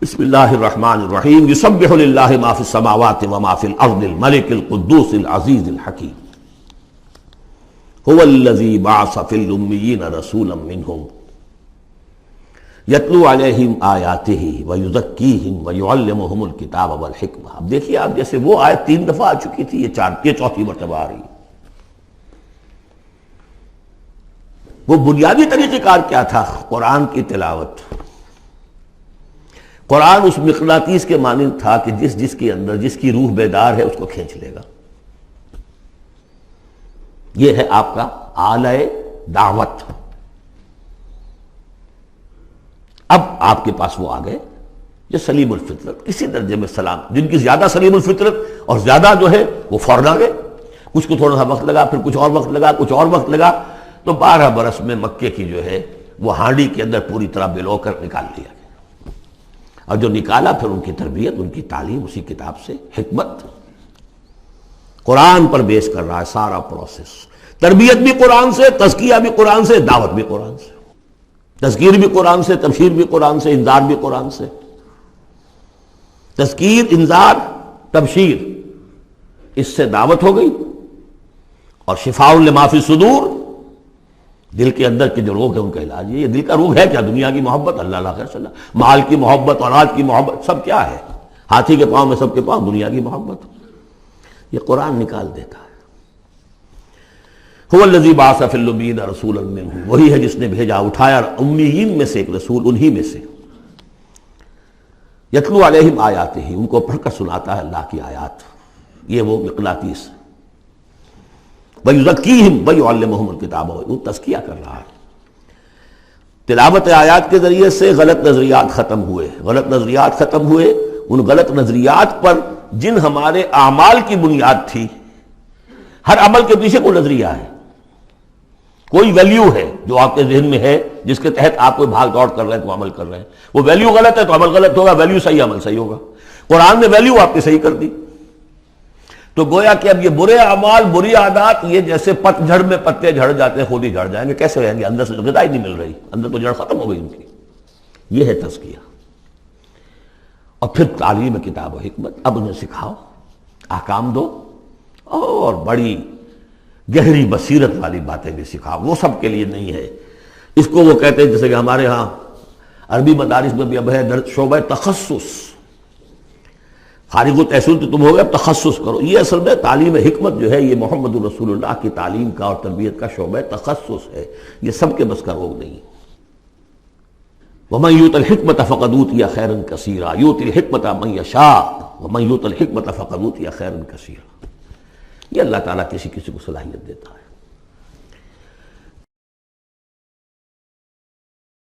بسم اللہ الرحمن الرحیم یسبح للہ ما فی السماوات وما فی الارض الملک القدوس العزیز الحکیم هو الذی بعث فی الامیین رسولا منہم یتلو علیہم آیاتہ ویزکیہم ویعلمہم الکتاب والحکمہ۔ اب دیکھیے آپ، جیسے وہ آیت 3 دفعہ آ چکی تھی، یہ چوتھی مرتبہ آ رہی ہے۔ وہ بنیادی طریقہ کار کیا تھا؟ قرآن کی تلاوت۔ قرآن اس مقناطیس کے مانند تھا کہ جس کے اندر جس کی روح بیدار ہے اس کو کھینچ لے گا۔ یہ ہے آپ کا آلہ دعوت۔ اب آپ کے پاس وہ آ گئے جو سلیم الفطرت، کسی درجے میں سلام، جن کی زیادہ سلیم الفطرت اور زیادہ جو ہے وہ فوراً آ گئے۔ کچھ کو تھوڑا سا وقت لگا، پھر کچھ اور وقت لگا، کچھ اور وقت لگا، تو 12 برس میں مکے کی جو ہے وہ ہانڈی کے اندر پوری طرح بلو کر نکال لیا گیا۔ اور جو نکالا پھر ان کی تربیت، ان کی تعلیم اسی کتاب سے، حکمت قرآن پر بیس کر رہا ہے سارا پروسیس۔ تربیت بھی قرآن سے، تزکیہ بھی قرآن سے، دعوت بھی قرآن سے، تذکیر بھی قرآن سے، تبشیر بھی قرآن سے، انذار بھی قرآن سے۔ تذکیر، انذار، تبشیر، اس سے دعوت ہو گئی، اور شفاء لما فی الصدور، دل کے اندر کے جو روگ ہے ان کا علاج ہے۔ یہ دل کا روگ ہے کیا؟ دنیا کی محبت، اللہ خیر صلی اللہ، مال کی محبت، اولاد کی محبت، سب کیا ہے؟ ہاتھی کے پاؤں میں سب کے پاؤں دنیا کی محبت۔ یہ قرآن نکال دیتا ہے۔ هو الذی بعث فی الامیین رسولا منہم، وہی ہے جس نے بھیجا، اٹھایا امیین میں سے ایک رسول، انہی میں سے۔ یتلو علیہم آیاتہ، ان کو پڑھ کر سناتا ہے اللہ کی آیات۔ یہ وہ مقناطیس۔ وَيُزَكِّيهِمْ وَيُعَلِّمُهُمُ الْكِتَابَ، وہ تزکیہ کر رہا ہے۔ تلاوت آیات کے ذریعے سے غلط نظریات ختم ہوئے، غلط نظریات ختم ہوئے۔ ان غلط نظریات پر جن ہمارے اعمال کی بنیاد تھی، ہر عمل کے پیچھے کوئی نظریہ ہے، کوئی ویلیو ہے جو آپ کے ذہن میں ہے، جس کے تحت آپ کوئی بھاگ دوڑ کر رہے ہیں، تو عمل کر رہے ہیں۔ وہ ویلیو غلط ہے تو عمل غلط ہوگا، ویلیو صحیح عمل صحیح ہوگا۔ قرآن نے ویلیو آپ کی صحیح کر دی، تو گویا کہ اب یہ برے اعمال، بری عادات، یہ جیسے پت جھڑ میں پتے جھڑ جاتے ہیں، خود ہی جھڑ جائیں گے۔ کیسے ہوئیں گے؟ اندر سے غذا ہی نہیں مل رہی، اندر تو جڑ ختم ہو گئی ان کی۔ یہ ہے تزکیہ۔ اور پھر تعلیم کتاب و حکمت، اب انہیں سکھاؤ، احکام دو، اور بڑی گہری بصیرت والی باتیں بھی سکھاؤ۔ وہ سب کے لیے نہیں ہے۔ اس کو وہ کہتے ہیں، جیسے کہ ہمارے ہاں عربی مدارس میں بھی اب ہے شعبہ تخصص۔ فارغ التحصیل تو تم ہو گئے، اب تخصص کرو۔ یہ اصل میں تعلیم حکمت جو ہے، یہ محمد الرسول اللہ کی تعلیم کا اور تربیت کا شعبہ تخصص ہے۔ یہ سب کے بس کا روگ نہیں۔ وَمَن يُؤْتَ الْحِكْمَةَ فَقَدْ أُوتِيَ خَيْرًا كَثِيرًا يُؤْتِي الْحِكْمَةَ مَن يَشَاءُ وَمَن يُؤْتَ الْحِكْمَةَ فَقَدْ أُوتِيَ خَيْرًا كَثِيرًا۔ یہ اللہ تعالیٰ کسی کسی کو صلاحیت دیتا ہے۔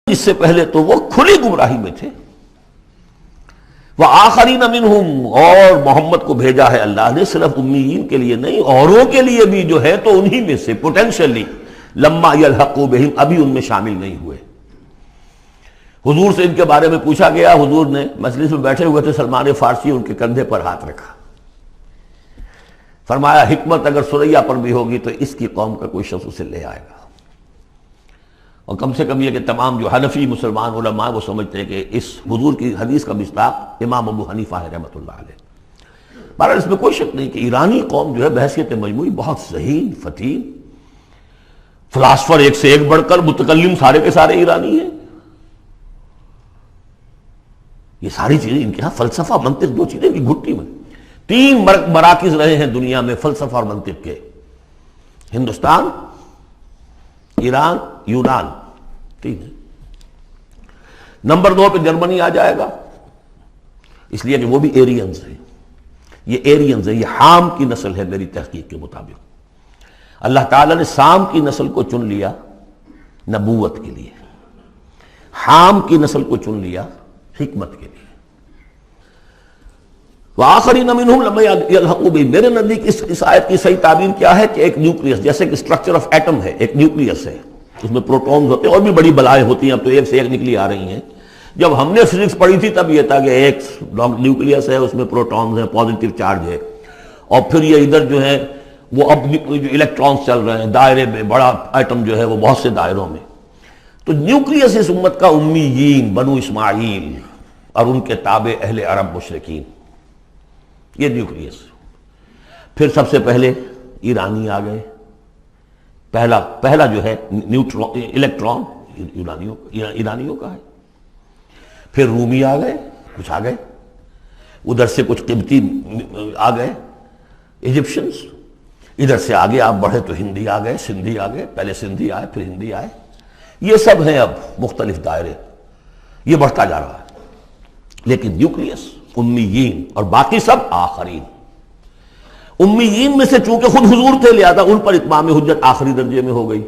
اس سے پہلے تو وہ کھلی گمراہی میں تھے۔ وَآخَرِينَ مِنْهُمْ، اور محمد کو بھیجا ہے اللہ نے صرف امیین کے لیے نہیں، اوروں کے لیے بھی جو ہے تو انہی میں سے پوٹینشلی، لما يلحقوا بهم، ابھی ان میں شامل نہیں ہوئے۔ حضور سے ان کے بارے میں پوچھا گیا، حضور نے مجلس میں بیٹھے ہوئے تھے، سلمان فارسی ان کے کندھے پر ہاتھ رکھا، فرمایا حکمت اگر سریا پر بھی ہوگی تو اس کی قوم کا کوئی شخص اسے لے آئے گا۔ اور کم سے کم یہ کہ تمام جو حنفی مسلمان علماء وہ سمجھتے ہیں کہ اس حضور کی حدیث کا مصداق امام ابو حنیفہ ہے رحمۃ اللہ علیہ۔ بہرحال اس میں کوئی شک نہیں کہ ایرانی قوم جو ہے بحیثیت مجموعی بہت ذہین، فتین، فلاسفر ایک سے ایک بڑھ کر، متکلم سارے کے سارے ایرانی ہیں۔ یہ ساری چیزیں ان کے ہاں فلسفہ، منطق، دو چیزیں کی گھٹی میں۔ 3 مراکز رہے ہیں دنیا میں فلسفہ اور منطق کے، ہندوستان، ایران، یونان، 3 ہے۔ نمبر 2 پہ جرمنی آ جائے گا، اس لیے کہ وہ بھی ایرینز ہیں۔ یہ ایرینز ہیں، یہ حام کی نسل ہے میری تحقیق کے مطابق۔ اللہ تعالیٰ نے سام کی نسل کو چن لیا نبوت کے لیے، حام کی نسل کو چن لیا حکمت کے لیے۔ وآخرین منہم لما یلحقوا بہم، میرے نزدیک اس آیت کی صحیح تعبیر کیا ہے کہ ایک نیوکلیس، جیسے کہ اسٹرکچر آف ایٹم ہے، ایک نیوکلیس ہے، اس میں پروٹونز ہوتے ہیں، اور بھی بڑی بلائیں ہوتی ہیں، اب تو ایک سے ایک نکلی آ رہی ہیں۔ جب ہم نے فزکس پڑھی تھی تب یہ تھا کہ ایک نیوکلیس ہے، اس میں پروٹونز ہیں، پازیٹیو چارج ہے، اور پھر یہ ادھر جو ہے وہ اب جو الیکٹرانز چل رہے ہیں دائرے میں، بڑا ایٹم جو ہے وہ بہت سے دائروں میں۔ تو نیوکلیس اس امت کا امیین، بنو اسماعیل، اور ان کے تابع اہل عرب مشرکین، یہ نیوکلیس۔ پھر سب سے پہلے ایرانی آ گئے، پہلا جو ہے نیوٹرون الیکٹران ایرانیوں کا ہے۔ پھر رومی آ گئے، کچھ آ گئے ادھر سے، کچھ قبطی آ گئے ایجپشنز، ادھر سے آگے آپ بڑھے تو ہندی آ گئے، سندھی آ گئے، پہلے سندھی آئے پھر ہندی آئے، یہ سب ہیں اب مختلف دائرے، یہ بڑھتا جا رہا ہے۔ لیکن نیوکلیس امیین اور باقی سب آخرین۔ امیین میں سے چونکہ خود حضور تھے لہذا ان پر اتمام حجت آخری درجے میں ہو گئی،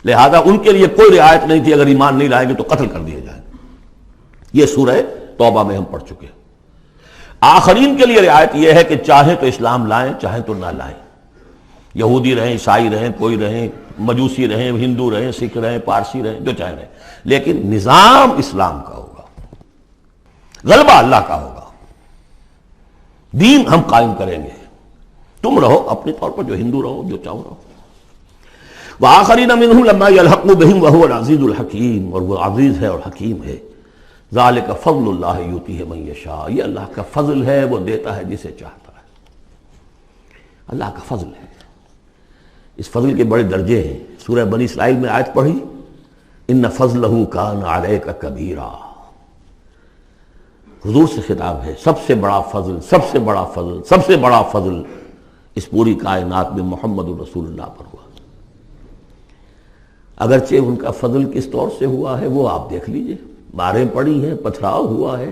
لہذا ان کے لیے کوئی رعایت نہیں تھی، اگر ایمان نہیں لائیں گے تو قتل کر دیے جائیں۔ یہ سورہ توبہ میں ہم پڑھ چکے ہیں۔ آخرین کے لیے رعایت یہ ہے کہ چاہیں تو اسلام لائیں چاہیں تو نہ لائیں، یہودی رہیں، عیسائی رہیں، کوئی رہیں، مجوسی رہیں، ہندو رہیں، سکھ رہیں، پارسی رہیں، جو چاہیں رہیں، لیکن نظام اسلام کا ہوگا، غلبہ اللہ کا ہوگا، دین ہم قائم کریں گے، تم رہو اپنے طور پر جو ہندو رہو، جو چاہو رہو۔ وآخرین منہم لما یلحقوا بہم وہو العزیز الحکیم، اور وہ عزیز ہے اور حکیم ہے۔ ذالک فضل اللہ یؤتیہ من یشاء، یہ اللہ کا فضل ہے، وہ دیتا ہے جسے چاہتا ہے، اللہ کا فضل ہے۔ اس فضل کے بڑے درجے ہیں۔ سورہ بنی اسرائیل میں آیت پڑھی، ان فضلہ کان علیک کبیرا، حضور سے خطاب ہے، سب سے بڑا فضل، سب سے بڑا فضل، سب سے بڑا فضل اس پوری کائنات میں محمد رسول اللہ پر ہوا۔ اگرچہ ان کا فضل کس طور سے ہوا ہے وہ آپ دیکھ لیجئے، ماریں پڑی ہیں، پتھراؤ ہوا ہے،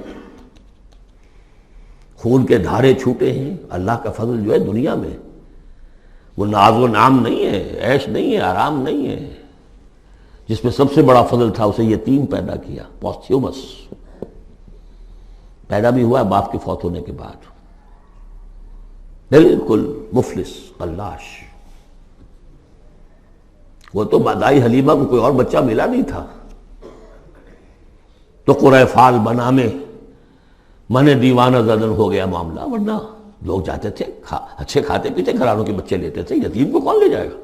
خون کے دھارے چھوٹے ہیں۔ اللہ کا فضل جو ہے دنیا میں وہ ناز و نعم نہیں ہے، عیش نہیں ہے، آرام نہیں ہے۔ جس میں سب سے بڑا فضل تھا اسے یتیم پیدا کیا، پوسٹیومس، پیدا بھی ہوا باپ کے فوت ہونے کے بعد، بالکل مفلس قلاش۔ وہ تو دائی حلیمہ کو کوئی اور بچہ ملا نہیں تھا تو قرۂ فال بنا میں من دیوانہ زدن ہو گیا معاملہ، ورنہ لوگ جاتے تھے اچھے کھاتے پیتے گھرانوں کے بچے لیتے تھے، یتیم کو کون لے جائے گا؟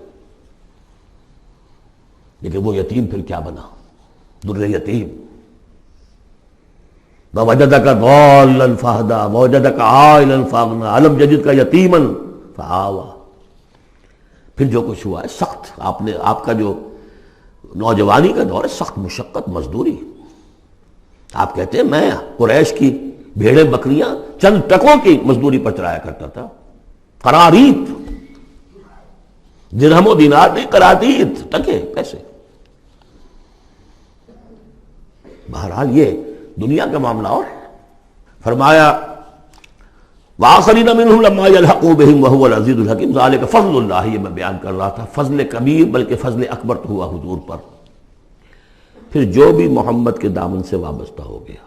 لیکن وہ یتیم پھر کیا بنا، در یتیم۔ وَوَجَدَكَ ضَالًّا فَهَدَىٰ وَوَجَدَكَ عَائِلًا فَأَغْنَىٰ أَلَمْ يَجِدْكَ يَتِيمًا فَآوَىٰ۔ پھر جو کچھ ہوا ہے سخت، آپ کا جو نوجوانی کا دور ہے، سخت مشقت مزدوری۔ آپ کہتے ہیں میں قریش کی بھیڑیں بکریاں چند ٹکوں کی مزدوری پر چلایا کرتا تھا، قراریت، درہم و دینار نہیں، قراریت، ٹکے پیسے۔ بہرحال یہ دنیا کا معاملہ اور ہے۔ فرمایا وآخرین منہم لما یلحقوا بہم وہو العزیز الحکیم، ذالک فضل اللہ، یہ میں بیان کر رہا تھا، فضل کبیر بلکہ فضل اکبر تو ہوا حضور پر۔ پھر جو بھی محمد کے دامن سے وابستہ ہو گیا،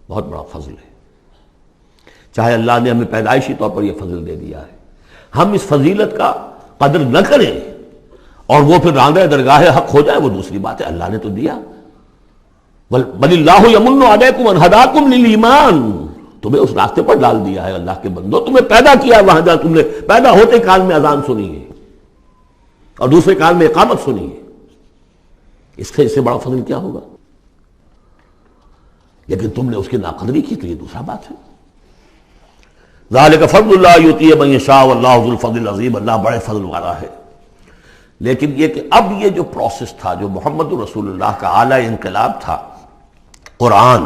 بہت بڑا فضل ہے۔ چاہے اللہ نے ہمیں پیدائشی طور پر یہ فضل دے دیا ہے، ہم اس فضیلت کا قدر نہ کریں اور وہ پھر راندہ درگاہ حق ہو جائے وہ دوسری بات ہے، اللہ نے تو دیا۔ بل اللہ یمن علیکم ان ہداکم للایمان، تمہیں اس راستے پر ڈال دیا ہے اللہ کے بندو، تمہیں پیدا کیا وہاں جہاں تم نے پیدا ہوتے کال میں اذان سنی ہے اور دوسرے کال میں اقامت سنی ہے، اس سے بڑا فضل کیا ہوگا؟ لیکن تم نے اس کی ناقدری کی تو یہ دوسرا بات ہے۔ ذالک فضل اللہ یؤتیہ من یشاء واللہ ذو الفضل العظیم، اللہ بڑے فضل والا ہے۔ لیکن یہ کہ اب یہ جو پروسیس تھا، جو محمد رسول اللہ کا اعلی انقلاب تھا، قرآن،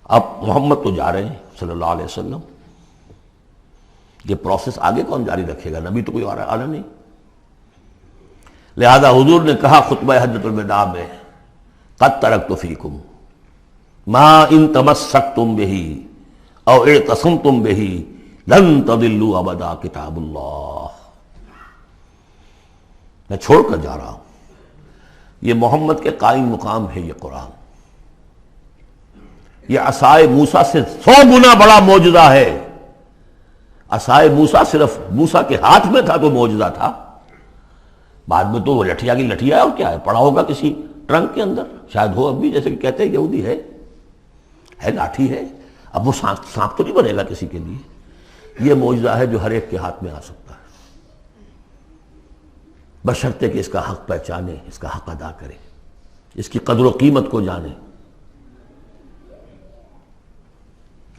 اب محمد تو جا رہے ہیں صلی اللہ علیہ وسلم، یہ پروسیس آگے کون جاری رکھے گا؟ نبی تو کوئی اور آنا نہیں۔ لہذا حضور نے کہا خطبہ حجۃ الوداع میں، قد ترکت فیکم ما ان تمسکتم بہ او اعتصمتم بہ لن تضلوا ابدا کتاب اللہ، میں چھوڑ کر جا رہا ہوں، یہ محمد کے قائم مقام ہے، یہ قرآن، یہ عصائے موسیٰ سے 100 گنا بڑا معجزہ ہے۔ عصائے موسیٰ صرف موسیٰ کے ہاتھ میں تھا تو معجزہ تھا، بعد میں تو وہ لٹھیا کی لٹھیا ہے، اور کیا ہے، پڑا ہوگا کسی ٹرنک کے اندر، شاید ہو اب بھی، جیسے کہ کہتے ہیں یہودی ہے لاٹھی ہے، اب وہ سانپ تو نہیں بنے گا کسی کے لیے۔ یہ معجزہ ہے جو ہر ایک کے ہاتھ میں آ سکتا ہے، بشرطے کہ اس کا حق پہچانے، اس کا حق ادا کرے۔ اس کی قدر و قیمت کو جانیں.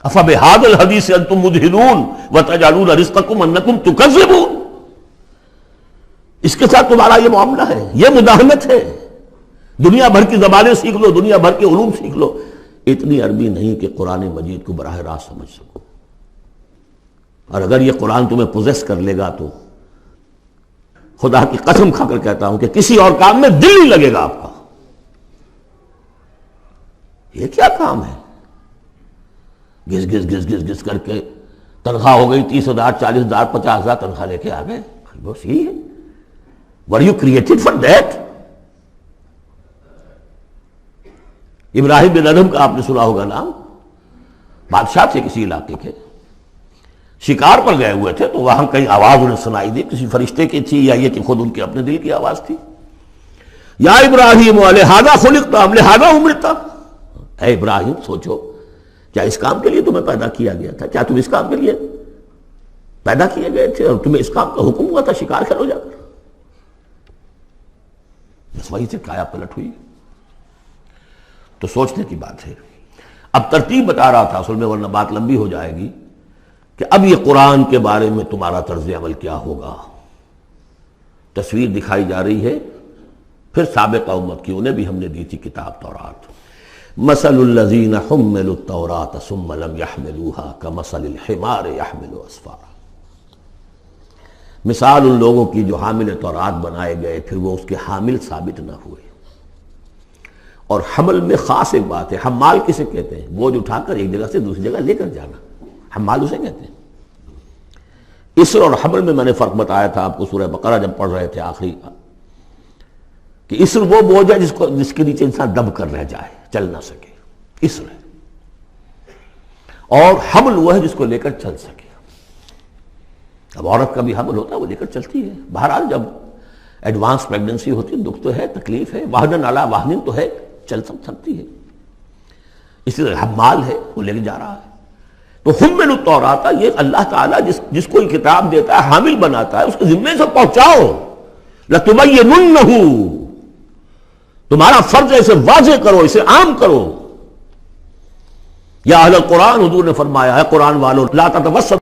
افبہذا الحدیث انتم مدہنون وتجعلون رزقکم انکم تکذبون. اس کے ساتھ تمہارا یہ معاملہ ہے، یہ مداہنت ہے. دنیا بھر کی زبانیں سیکھ لو، دنیا بھر کے علوم سیکھ لو، اتنی عربی نہیں کہ قرآن مجید کو براہ راست سمجھ سکو. اور اگر یہ قرآن تمہیں پوزیس کر لے گا تو خدا کی قسم کھا کر کہتا ہوں کہ کسی اور کام میں دل نہیں لگے گا آپ کا. یہ کیا کام ہے؟ گھس گھس گھس گھس گھس کر کے تنخواہ ہو گئی 30,000 40,000 50,000 تنخواہ لے کے آ گئے. بس یہی ہے. Were you created for that? ابراہیم بن ادم کا آپ نے سنا ہوگا نام. بادشاہ تھے کسی علاقے کے، شکار پر گئے ہوئے تھے، تو وہاں کہیں آواز انہیں سنائی دی، کسی فرشتے کی تھی یا یہ کہ خود ان کے اپنے دل کی آواز تھی. یا ابراہیم لہذا خلقت ام لہذا امرت. اے ابراہیم سوچو، کیا اس کام کے لیے تمہیں پیدا کیا گیا تھا؟ کیا تم اس کام کے لیے پیدا کیے گئے تھے اور تمہیں اس کام کا حکم ہوا تھا شکار کرو جا کر؟ بس وہی سے کایا پلٹ ہوئی. تو سوچنے کی بات ہے. اب ترتیب بتا رہا تھا اصل میں، ورنہ بات لمبی ہو جائے گی، کہ اب یہ قرآن کے بارے میں تمہارا طرز عمل کیا ہوگا. تصویر دکھائی جا رہی ہے پھر سابقہ امت کی، انہیں بھی ہم نے دی تھی کتاب تورات. مثل الذین حملوا التوراۃ ثم لم يحملوها كمثل الحمار يحمل اسفارا. مثال ان لوگوں کی جو حامل تورات بنائے گئے پھر وہ اس کے حامل ثابت نہ ہوئے. اور حمل میں خاص ایک بات ہے، حمال کسے کہتے ہیں؟ بوجھ اٹھا کر ایک جگہ سے دوسری جگہ لے کر جانا، حمال اسے کہتے ہیں. اسر اور حمل میں نے فرق بتایا تھا آپ کو سورہ بقرہ جب پڑھ رہے تھے آخری، کہ اسر وہ بوجھ ہے جس کے نیچے انسان دب کر رہ جائے، چل نہ سکے، اسر ہے. اور حمل وہ ہے جس کو لے کر چل سکے. اب عورت کا بھی حمل ہوتا ہے، وہ لے کر چلتی ہے. بہرحال جب ایڈوانس پریگننسی ہوتی ہے، دکھ تو ہے، تکلیف ہے، وہن علی وہن تو ہے، چل سکتی ہے. اسی طرح حمال ہے، وہ لے کے جا رہا ہے. تو حمل التوراۃ، یہ اللہ تعالیٰ جس کو یہ کتاب دیتا ہے، حامل بناتا ہے، اس کے ذمے سے پہنچاؤ. لتبیننہ، تمہارا فرض ہے اسے واضح کرو، اسے عام کرو. یا اہل القرآن، حضور نے فرمایا ہے قرآن والوں، لا تتوسط.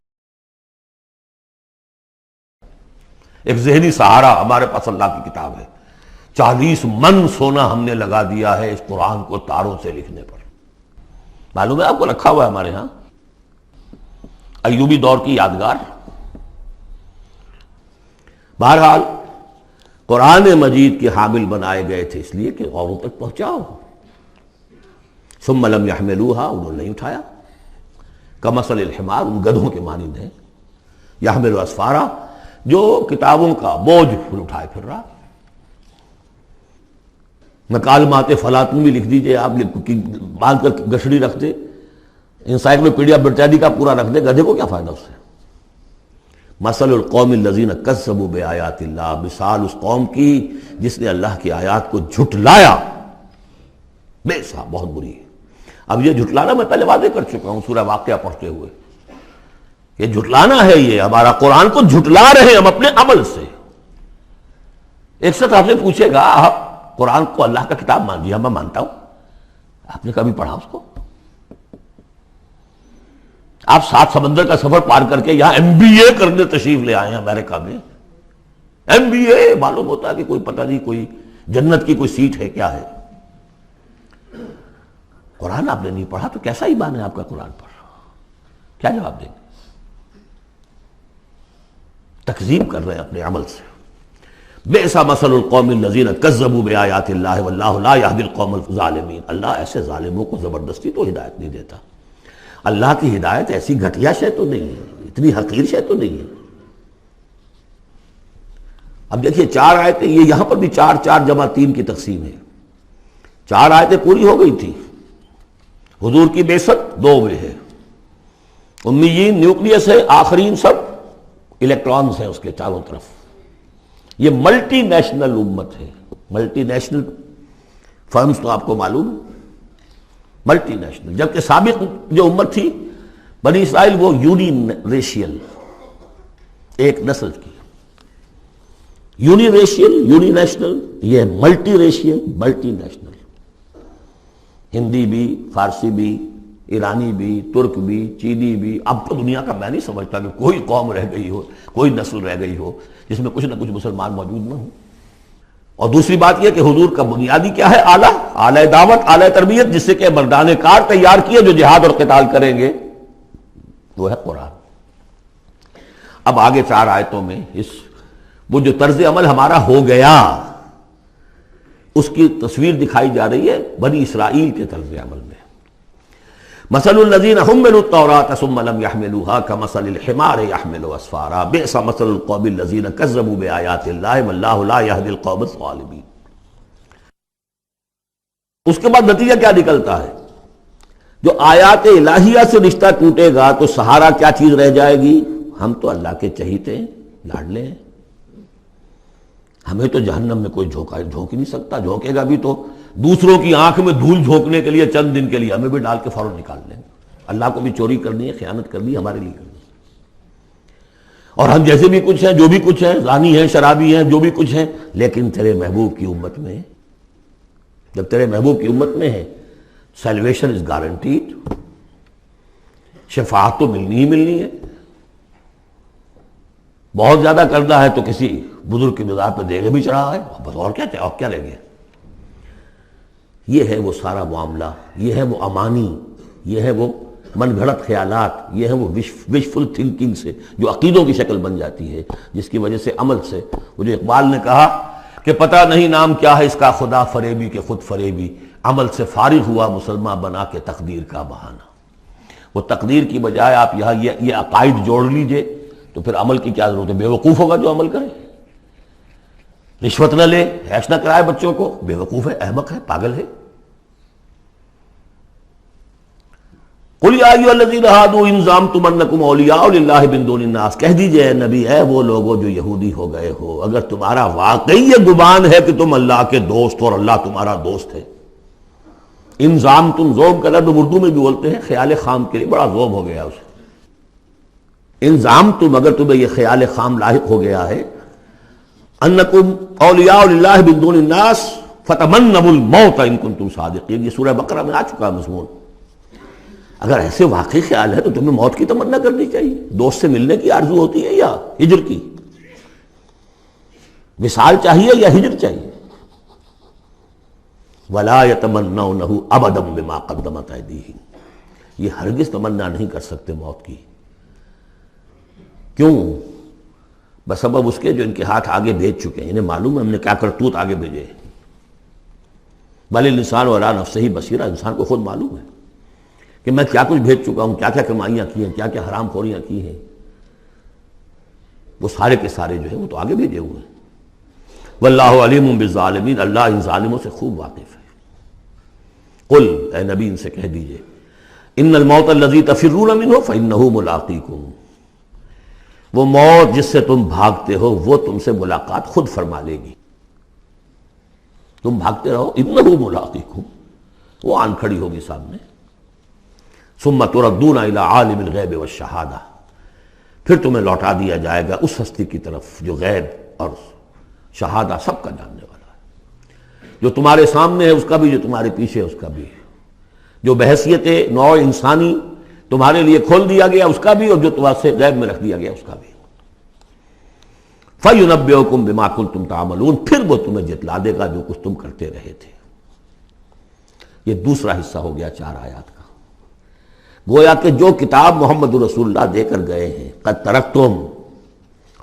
ایک ذہنی سہارا ہمارے پاس اللہ کی کتاب ہے. 40 من سونا ہم نے لگا دیا ہے اس قرآن کو تاروں سے لکھنے پر. معلوم ہے آپ کو، رکھا ہوا ہے ہمارے ہاں، ایوبی دور کی یادگار. بہرحال قرآن مجید کے حامل بنائے گئے تھے اس لیے کہ اوروں تک پہنچاؤ. ثم لم يحملوها، انہوں نے نہیں اٹھایا. کمثل الحمار، ان گدھوں کے مانند ہیں. يحمل اسفارا، جو کتابوں کا بوجھ پھر اٹھائے پھر رہا. مکالمات فلاطن بھی لکھ دیجئے آپ، باندھ کر گشڑی رکھ دے، انسائکلوپیڈیا برٹانیکا کا پورا رکھ دے، گدھے کو کیا فائدہ اس سے. مثل القوم الذین کذبوا بآیات اللہ، مثال اس قوم کی جس نے اللہ کی آیات کو جھٹلایا. بے صاحب بہت بری ہے. اب یہ جھٹلانا میں پہلے واضح کر چکا ہوں سورہ واقعہ پڑھتے ہوئے. یہ جھٹلانا ہے، یہ ہمارا قرآن کو جھٹلا رہے ہیں ہم اپنے عمل سے. ایک شخص آپ سے پوچھے گا آپ قرآن کو اللہ کا کتاب مان لیا؟ میں مانتا ہوں. آپ نے کبھی پڑھا اس کو؟ آپ 7 سمندر کا سفر پار کر کے یہاں MBA کرنے تشریف لے آئے ہیں امریکہ میں. MBA معلوم ہوتا ہے کہ کوئی پتہ نہیں، کوئی جنت کی کوئی سیٹ ہے، کیا ہے. قرآن آپ نے نہیں پڑھا تو کیسا ایمان ہے آپ کا قرآن پر؟ کیا جواب دیں گے؟ تکذیب کر رہے ہیں اپنے عمل سے. بئس مثل القوم الذین کذبوا بآیات اللہ واللہ لا یہدی القوم الظالمین. اللہ ایسے ظالموں کو زبردستی تو ہدایت نہیں دیتا. اللہ کی ہدایت ایسی گھٹیا شے تو نہیں ہے، اتنی حقیر شے تو نہیں ہے. اب دیکھیے 4 آیتیں، یہ یہاں پر بھی 4 4 جمع 3 کی تقسیم ہے. 4 آیتیں پوری ہو گئی تھی. حضور کی بعثت 2 میں ہے. امیین نیوکلیس ہے، آخرین سب الیکٹرانز ہیں اس کے چاروں طرف. یہ ملٹی نیشنل امت ہے. ملٹی نیشنل فرمز تو آپ کو معلوم ہے، ملٹی نیشنل. جبکہ سابق جو امت تھی بنی اسرائیل، وہ یونی ریشیل، ایک نسل کی. یونی ریشیل، یونی نیشنل، یہ multi racial, multi national. Hindi بھی، فارسی بھی، ایرانی بھی، ترک بھی، چینی بھی. اب تو دنیا کا میں نہیں سمجھتا کہ کوئی قوم رہ گئی ہو، کوئی نسل رہ گئی ہو جس میں کچھ نہ کچھ مسلمان موجود نہ ہوں. اور دوسری بات یہ کہ حضور کا بنیادی کیا ہے؟ اعلیٰ دعوت، اعلیٰ تربیت، جس سے کہ مردان کار تیار کیے جو جہاد اور قتال کریں گے، وہ ہے قرآن. اب آگے 4 آیتوں میں وہ جو طرز عمل ہمارا ہو گیا اس کی تصویر دکھائی جا رہی ہے بنی اسرائیل کے طرز عمل میں. مثل الذین حملوا التوراة ثم لم يحملوها كمثل الحمار يحمل اسفارا بئس مثل القوم الذین كذبوا بآیات اللہ واللہ لا يهدی القوم الظالمین. اس کے بعد نتیجہ کیا نکلتا ہے؟ جو آیات الہیہ سے رشتہ ٹوٹے گا تو سہارا کیا چیز رہ جائے گی؟ ہم تو اللہ کے چہیتے ہیں، لاڈلے ہیں، ہمیں تو جہنم میں کوئی جھونک ہی نہیں سکتا. جھونکے گا بھی تو دوسروں کی آنکھ میں دھول جھونکنے کے لیے چند دن کے لیے، ہمیں بھی ڈال کے فوراً نکال لیں. اللہ کو بھی چوری کرنی ہے، خیانت کرنی ہے، ہمارے لیے کرنی ہے. اور ہم جیسے بھی کچھ ہیں، جو بھی کچھ ہیں، زانی ہیں، شرابی ہیں، جو بھی کچھ ہیں، لیکن تیرے محبوب کی امت میں، جب تیرے محبوب کی امت میں ہے سیلویشن از گارنٹیڈ، شفاعت تو ملنی ہی ملنی ہے. بہت زیادہ کرنا ہے تو کسی بزرگ کی مزار پہ دیگے بھی چڑھا ہے، بس اور کیا رہ گیا. یہ ہے وہ سارا معاملہ، یہ ہے وہ امانی، یہ ہے وہ من گھڑت خیالات، یہ ہے وہ وشفل تھنکنگ سے جو عقیدوں کی شکل بن جاتی ہے، جس کی وجہ سے عمل سے، وہ جو اقبال نے کہا کہ پتہ نہیں نام کیا ہے اس کا، خدا فریبی کہ خود فریبی، عمل سے فارغ ہوا مسلمان بنا کے تقدیر کا بہانہ. وہ تقدیر کی بجائے آپ یہاں یہ عقائد جوڑ لیجئے تو پھر عمل کی کیا ضرورت ہے؟ بے وقوف ہوگا جو عمل کرے. رشوت نہ لے، حیش نہ کرائے بچوں کو، بے وقوف ہے، احمق ہے، پاگل ہے. قل یا ایھا الذین ھادوا ان زعمتم انکم اولیاء للہ من دون الناس، کہہ دیجئے اے نبی، اے وہ لوگو جو یہودی ہو گئے ہو، اگر تمہارا واقعی یہ گمان ہے کہ تم اللہ کے دوست اور اللہ تمہارا دوست ہے. ان زعمتم، زوم کا لفظ اردو میں بھی بولتے ہیں خیال خام کے لیے، بڑا زوم ہو گیا اسے. ان زعمتم، اگر تمہیں یہ خیال خام لاحق ہو گیا ہے، انکم اولیاء للہ من دون الناس فتمنوا الموت ان کنتم صادقین، یہ سورہ بقرہ میں آ چکا مضمون. اگر ایسے واقعی خیال ہے تو تمہیں موت کی تمنا کرنی چاہیے. دوست سے ملنے کی آرزو ہوتی ہے یا ہجر کی؟ وصال چاہیے یا ہجر چاہیے؟ ولا یتمنونہ ابدا بما قدمت ایدیہم، یہ ہرگز تمنا نہیں کر سکتے موت کی. کیوں؟ بسبب اس کے جو ان کے ہاتھ آگے بھیج چکے ہیں. انہیں معلوم ہے ہم نے کیا کرتوت آگے بھیجے. بل الانسان علی نفسہ بصیرہ، انسان کو خود معلوم ہے کہ میں کیا کچھ بھیج چکا ہوں، کیا کیا کمائیاں کی ہیں، کیا کیا حرام خوریاں کی ہیں. وہ سارے کے سارے جو ہیں وہ تو آگے بھیجے ہوئے ہیں. واللہ علیم بالظالمین، اللہ ان ظالموں سے خوب واقف ہے. قل، اے نبی ان سے کہہ دیجئے، ان الموت الذی تفرون منہ فانہ ملاقیکم، وہ موت جس سے تم بھاگتے ہو وہ تم سے ملاقات خود فرما لے گی. تم بھاگتے رہو، انہ ملاقیکم، وہ آن کھڑی ہوگی سامنے. ثم تردون الی عالم الغیب والشہادہ، پھر تمہیں لوٹا دیا جائے گا اس ہستی کی طرف جو غیب اور شہادہ سب کا جاننے والا ہے. جو تمہارے سامنے ہے اس کا بھی، جو تمہارے پیچھے ہے اس کا بھی، جو بحیثیت نوع انسانی تمہارے لیے کھول دیا گیا اس کا بھی، اور جو تمہارے سے غیب میں رکھ دیا گیا اس کا بھی. فَيُنَبِّئُكُم بِمَا كُنتُمْ تَعْمَلُونَ، پھر وہ تمہیں جتلا دے گا جو کچھ تم کرتے رہے تھے. یہ دوسرا حصہ ہو گیا 4 آیات کا. گویا کہ جو کتاب محمد رسول اللہ دے کر گئے ہیں، قد ترکتم،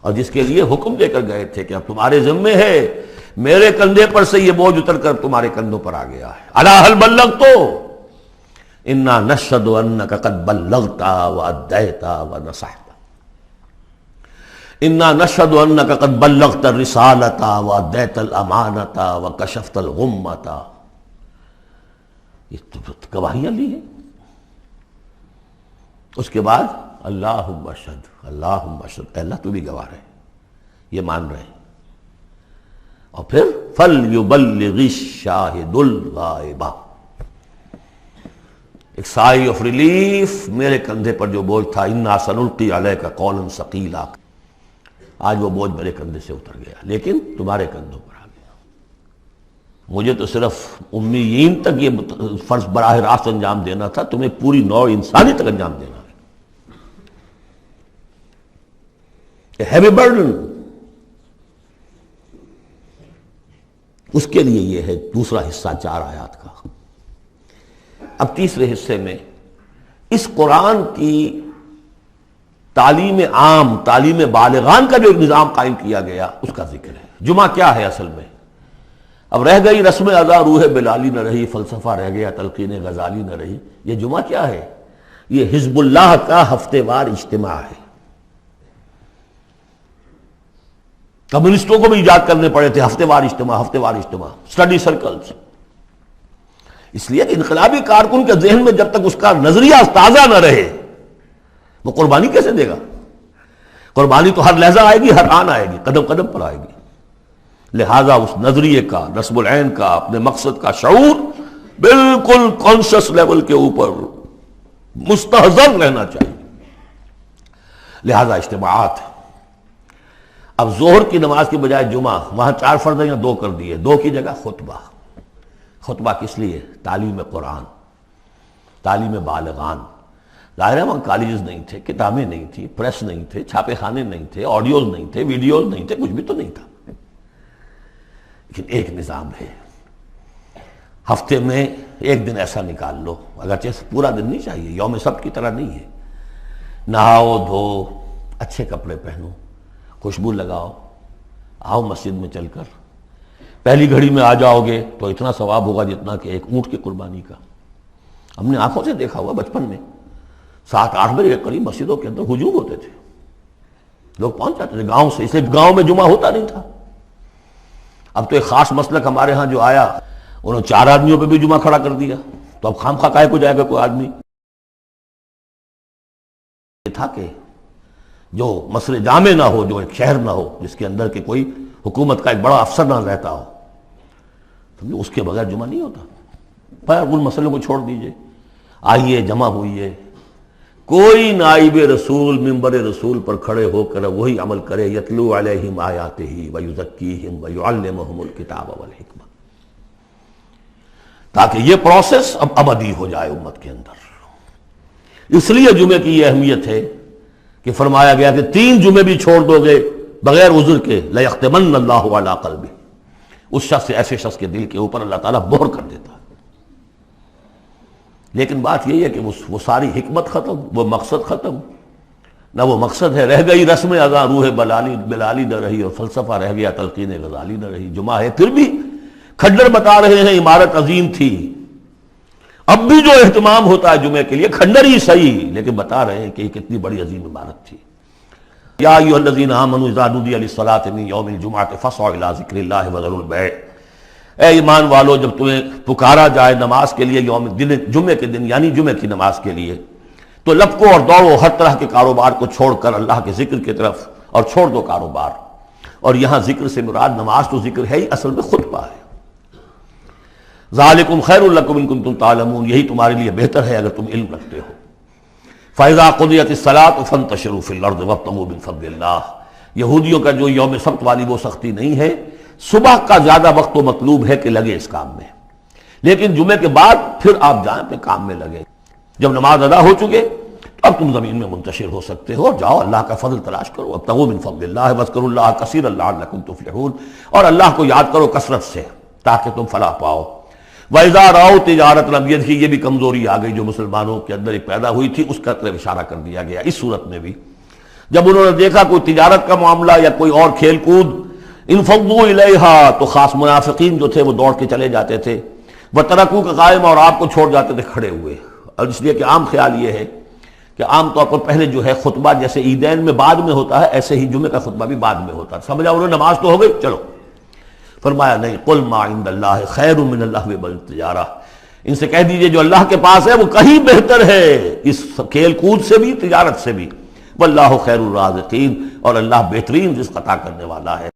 اور جس کے لیے حکم دے کر گئے تھے کہ اب تمہارے ذمے ہے، میرے کندھے پر سے یہ بوجھ اتر کر تمہارے کندھوں پر آ گیا ہے. الا هل بلغت انا نشهد انك قد بلغت واديت ونصحت، انا نشهد انك قد بلغت الرسالة واديت الامانة وكشفت الغمة. یہ تو گواہیاں لی ہیں. اس کے بعد اللہم اشہد، اللہم اشہد، اے اللہ تو بھی گواہ رہے، یہ مان رہے ہیں. اور پھر فَلْيُبَلِّغِ الشَّاهِدُ الْغَائِبَ، ایک سائی آف ریلیف. میرے کندھے پر جو بوجھ تھا، اِنَّا سَنُلْقِي عَلَيْكَ قَوْلًا ثَقِيلًا، آج وہ بوجھ میرے کندھے سے اتر گیا، لیکن تمہارے کندھوں پر آ گیا. مجھے تو صرف امیین تک یہ فرض براہ راست انجام دینا تھا، تمہیں پوری نوع انسانی تک انجام دینا ہے، ہیوی برڈن۔ اس کے لیے یہ ہے دوسرا حصہ 4 آیات کا۔ اب تیسرے حصے میں اس قرآن کی تعلیم عام، تعلیم بالغان کا جو ایک نظام قائم کیا گیا اس کا ذکر ہے۔ جمعہ کیا ہے اصل میں؟ اب رہ گئی رسم ادا روح بلالی نہ رہی، فلسفہ رہ گیا تلقین غزالی نہ رہی، یہ جمعہ کیا ہے؟ یہ حزب اللہ کا ہفتے وار اجتماع ہے۔ کمیونسٹوں کو بھی ایجاد کرنے پڑے تھے ہفتے وار اجتماع، ہفتے وار اجتماع، اسٹڈی سرکلز، اس لیے کہ انقلابی کارکن کے ذہن میں جب تک اس کا نظریہ تازہ نہ رہے وہ قربانی کیسے دے گا؟ قربانی تو ہر لحظہ آئے گی، ہر آن آئے گی، قدم قدم پر آئے گی۔ لہذا اس نظریے کا، نصب العین کا، اپنے مقصد کا شعور بالکل کانشس لیول کے اوپر مستحضر رہنا چاہیے۔ لہذا اجتماعات، اب ظہر کی نماز کی بجائے جمعہ، وہاں 4 فرض ہیں یا 2 کر دیے، 2 کی جگہ خطبہ۔ خطبہ کس لیے؟ تعلیم قرآن، تعلیم بالغان۔ ظاہر ہے وہاں کالجز نہیں تھے، کتابیں نہیں تھی، پریس نہیں تھے، چھاپے خانے نہیں تھے، آڈیوز نہیں تھے، ویڈیوز نہیں تھے، کچھ بھی تو نہیں تھا، لیکن ایک نظام ہے۔ ہفتے میں ایک دن ایسا نکال لو، اگرچہ پورا دن نہیں چاہیے، یوم سبت کی طرح نہیں ہے، نہاؤ دھو، اچھے کپڑے پہنو، خوشبو لگاؤ، آؤ مسجد میں چل کر، پہلی گھڑی میں آ جاؤ گے تو اتنا ثواب ہوگا جتنا کہ ایک اونٹ کی قربانی کا۔ ہم نے آنکھوں سے دیکھا ہوا بچپن میں 7-8 بجے کے قریب مسجدوں کے اندر ہجوم ہوتے تھے، لوگ پہنچ جاتے تھے گاؤں سے، اس لیے گاؤں میں جمعہ ہوتا نہیں تھا۔ اب تو ایک خاص مسلک ہمارے ہاں جو آیا، انہوں نے 4 آدمیوں پہ بھی جمعہ کھڑا کر دیا، تو اب خام خواہ کاہے کو جائے گا کوئی آدمی؟ یہ تھا کہ جو مسئلے جامع نہ ہو، جو ایک شہر نہ ہو جس کے اندر کہ کوئی حکومت کا ایک بڑا افسر نہ رہتا ہو، اس کے بغیر جمعہ نہیں ہوتا۔ پر ان مسئلوں کو چھوڑ دیجئے، آئیے جمع ہوئیے، کوئی نائب رسول منبر رسول پر کھڑے ہو کر وہی عمل کرے، یتلو علیہم آیاتہ ویزکیہم ویعلمہم الکتاب والحکمہ، تاکہ یہ پروسیس اب ابدی ہو جائے امت کے اندر۔ اس لیے جمعے کی یہ اہمیت ہے کہ فرمایا گیا کہ 3 جمعے بھی چھوڑ دو گے بغیر عذر کے لَيَخْتِمَنَّ اللَّهُ عَلَىٰ قَلْبِهِ، اس شخص سے، ایسے شخص کے دل کے اوپر اللہ تعالیٰ مہر کر دیتا ہے۔ لیکن بات یہی ہے کہ وہ ساری حکمت ختم، وہ مقصد ختم، نہ وہ مقصد ہے، رہ گئی رسم ادا روح بلالی نہ رہی، اور فلسفہ رہ گیا تلقین غزالی نہ رہی۔ جمعہ ہے پھر بھی کھنڈر بتا رہے ہیں عمارت عظیم تھی، اب بھی جو اہتمام ہوتا ہے جمعے کے لیے کھنڈر ہی صحیح، لیکن بتا رہے ہیں کہ یہ کتنی بڑی عظیم عمارت تھی۔ یا ایھا الذین آمنوا اذا نودی للصلاۃ من یوم الجمعۃ فاسعوا الی ذکر اللہ وذروا البیع، اے ایمان والو جب تمہیں پکارا جائے نماز کے لیے جمعے کے دن، یعنی جمعے کی نماز کے لیے، تو لپکو اور دوڑو، ہر طرح کے کاروبار کو چھوڑ کر اللہ کے ذکر کی طرف، اور چھوڑ دو کاروبار۔ اور یہاں ذکر سے مراد نماز تو ذکر ہے ہی، اصل میں خطبہ ہے۔ ذالکم خیر لکم ان کنتم تعلمون، یہی تمہارے لیے بہتر ہے اگر تم علم رکھتے ہو۔ فاذا قضیت الصلاۃ فانتشروا فی الارض وابتغوا من فضل اللہ، یہودیوں کا جو یوم سبت والی وہ سختی نہیں ہے، صبح کا زیادہ وقت تو مطلوب ہے کہ لگے اس کام میں، لیکن جمعے کے بعد پھر آپ جائیں اپنے کام میں لگے۔ جب نماز ادا ہو چکے اب تم زمین میں منتشر ہو سکتے ہو، جاؤ اللہ کا فضل تلاش کرو، ابتغوا من فضل اللہ واذکروا اللہ کثیرا لعلکم تفلحون، اور اللہ کو یاد کرو کثرت سے تاکہ تم فلاح پاؤ۔ وَإِذَا رَأَوْا تِجَارَةً، اب یہ بھی کمزوری آ گئی جو مسلمانوں کے اندر ایک پیدا ہوئی تھی، اس کا طرف اشارہ کر دیا گیا اس صورت میں بھی۔ جب انہوں نے دیکھا کوئی تجارت کا معاملہ یا کوئی اور کھیل کود، انفضوا الیہا، تو خاص منافقین جو تھے وہ دوڑ کے چلے جاتے تھے، وترکوک قائما، اور آپ کو چھوڑ جاتے تھے کھڑے ہوئے۔ اور اس لیے کہ عام خیال یہ ہے کہ عام طور پر پہلے جو ہے خطبہ جیسے عیدین میں بعد میں ہوتا ہے، ایسے ہی جمعے کا خطبہ بھی بعد میں ہوتا ہے، سمجھا انہوں نے نماز تو ہو گئی چلو۔ فرمایا نہیں، قل ما عند اللہ خیر من اللہو والتجارہ، ان سے کہہ دیجئے جو اللہ کے پاس ہے وہ کہیں بہتر ہے اس کھیل کود سے بھی، تجارت سے بھی۔ واللہ خیر الرازقین، اور اللہ بہترین رزق عطا کرنے والا ہے۔